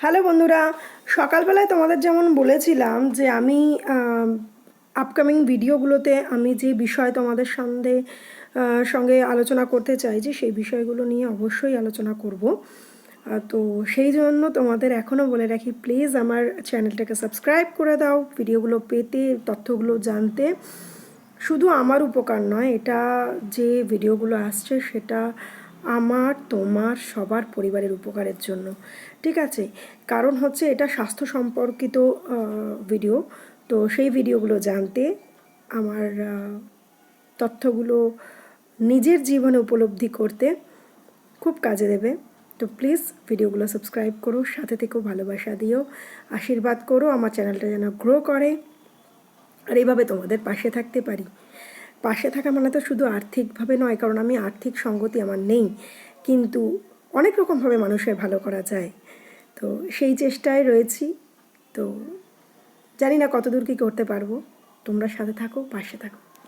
Hello বন্ধুরা, সকালবেলায় তোমাদের যেমন বলেছিলাম যে আমি আপকামিং ভিডিওগুলোতে আমি যে বিষয় তোমাদের সঙ্গে আলোচনা করতে চাইছি সেই বিষয়গুলো নিয়ে অবশ্যই আলোচনা করব। তো সেই জন্য তোমাদের এখনও বলে রাখি, প্লিজ আমার চ্যানেলটাকে সাবস্ক্রাইব করে দাও ভিডিওগুলো পেতে, তথ্যগুলো জানতে। শুধু আমার উপকার নয়, এটা যে ভিডিওগুলো আসছে সেটা আমার, তোমার, সবার পরিবারের উপকারের জন্য। ঠিক আছে? কারণ হচ্ছে এটা স্বাস্থ্য সম্পর্কিত ভিডিও। তো সেই ভিডিওগুলো জানতে আমার তথ্যগুলো নিজের জীবনে উপলব্ধি করতে খুব কাজে দেবে। তো প্লিজ ভিডিওগুলো সাবস্ক্রাইব করো, সাথে থেকেও ভালোবাসা দিও, আশীর্বাদ করো আমার চ্যানেলটা যেন গ্রো করে আর এইভাবে তোমাদের পাশে থাকতে পারি। পাশে থাকা মানে তো শুধু আর্থিকভাবে নয়, কারণ আমি আর্থিক সঙ্গতি আমার নেই, কিন্তু অনেক রকমভাবে মানুষের ভালো করা যায়। তো সেই চেষ্টায় রয়েছি। তো জানি না কতদূর কী করতে পারবো। তোমরা সাথে থাকো, পাশে থাকো।